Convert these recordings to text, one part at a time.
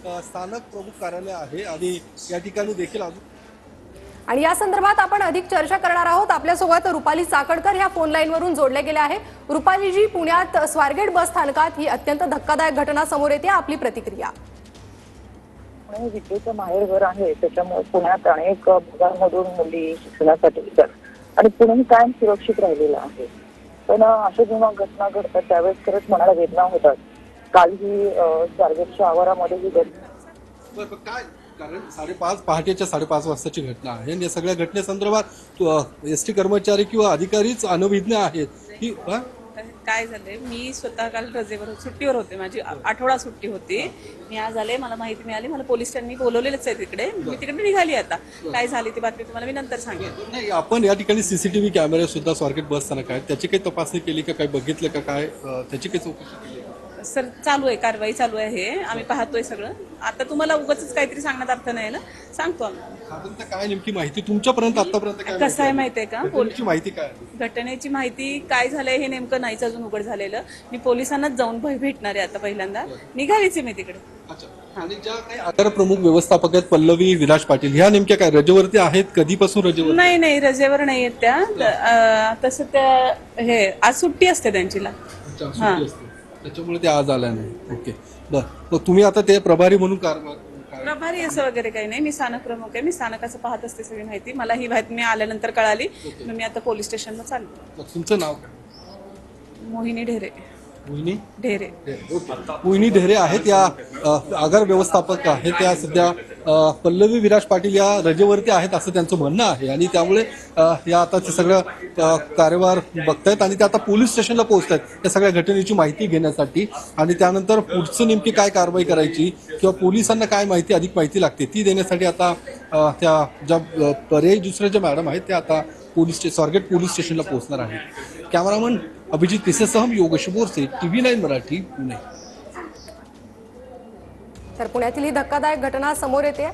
स्थानक प्रमुख कार्यालय आहे आणि या ठिकाणी देखील अजून आणि या संदर्भात आपण अधिक चर्चा करणार आहोत। आपल्यासोबत रुपाली चाकणकर ह्या फोन लाईनवरून जोडले गेले आहे। रुपालीजी, पुण्यात स्वारगेट बस स्थानकात ही अत्यंत धक्कादायक घटना समोर येते, आपली प्रतिक्रिया? पुणे विद्येचं माहेरघर आहे, त्याच्यामुळे पुण्यात अनेक भागांमधून मुली शिक्षणासाठी येतात आणि पुणे कायम सुरक्षित राहिलेलं आहे। पण अशा जेव्हा घटना घडतात त्यावेळेस खरंच मनाला वेदना होतात। काल ही स्वारगेटच्या आवारामध्ये ही घटना काय कारण 5:30 पहाटेच्या 5:30 वाजताची घटना आहे आणि या सगळ्या घटनेसंदर्भात एसटी कर्मचारी किंवा अधिकारीच अनभिज्ञ आहेत की काय झालंय, मी स्वतः काल रजेवर सुट्टीवर होते, माझी आठवडा सुट्टी होती। मी आज आले, मला माहिती मिळाली, मला पोलीस स्टेशननी बोलवलेलंच आहे तिकडे, मी तिकडे निघाली। आता काय झाली ती बातमी तुम्हाला मी नंतर सांगेन। नाही, आपण या ठिकाणी सीसीटीव्ही कॅमेरे सुद्धा स्वारगेट बस स्थानक आहेत, त्याची काही तपासणी केली का, काय बघितलं का, काय त्याची काही चौकशी केली? सर चालू आहे, कारवाई चालू आहे, आम्ही पाहतोय सगळं। आता तुम्हाला उगाच काहीतरी सांगण्यात अर्थ नाही ना, सांगतो आम्ही। काय नेमकी माहिती तुमच्यापर्यंत आतापर्यंत कसं आहे माहितीये का, पोलीसची माहिती काय? घटनेची माहिती काय झालंय हे नेमकं नाहीच अजून उघड झालेलं। मी पोलिसांनाच जाऊन भेटणार आहे आता, पहिल्यांदा निघालीच मी तिकडे। आणि ज्या काही आगार प्रमुख व्यवस्थापक आहेत पल्लवी विलास पाटील, ह्या नेमक्या काय रजेवरती आहेत? कधीपासून रजेवर? नाही, रजेवर नाही आहेत त्या, तसं त्या हे आज सुट्टी असते त्यांचीला। त्याच्यामुळे ते आज आल्या नाही। ओके, बरं, तुम्ही आता ते प्रभारी म्हणून प्रभारी असं वगैरे काही नाही, मी स्थानक प्रमुख आहे। मी स्थानकाचं पाहत असते सगळी माहिती, मला ही माहिती आल्यानंतर कळाली, मी आता पोलीस स्टेशनला चाललो। तुमचं नाव काय? मोहिनी ढेरे। मोहिनी ढेरे आहेत, या आगार व्यवस्थापक आहेत, त्या सध्या पल्लवी विलास पाटील या रजेवरती आहेत असं त्यांचं म्हणणं आहे आणि त्यामुळे या आता ते सगळं कार्यभार बघतायत आणि ते आता पोलीस स्टेशनला पोहोचतायत या सगळ्या घटनेची माहिती घेण्यासाठी आणि त्यानंतर पुढचं नेमकी काय कारवाई करायची किंवा पोलिसांना काय माहिती, अधिक माहिती लागते ती देण्यासाठी आता त्या ज्या पर्यायी दुसऱ्या ज्या मॅडम आहेत त्या आता स्वारगेट पोलीस स्टेशनला पोहोचणार आहेत। कॅमेरामन अभिजित पिसेसह योगेश बोरसे, TV9 मराठी, पुणे। तर पुण्यातील ही धक्कादायक घटना समोर येते।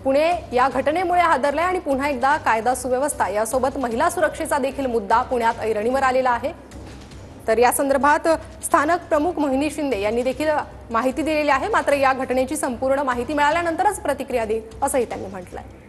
पुणे या घटनेमुळे हादरले आणि पुन्हा एकदा कायदा सुव्यवस्था यासोबत महिला सुरक्षेचा देखील मुद्दा पुण्यात ऐरणीवर आलेला आहे। तर या संदर्भात स्थानक प्रमुख मोहिनी शिंदे यांनी देखील माहिती दिलेली आहे, मात्र या घटनेची संपूर्ण माहिती मिळाल्यानंतरच प्रतिक्रिया देईल असंही त्यांनी म्हटलंय।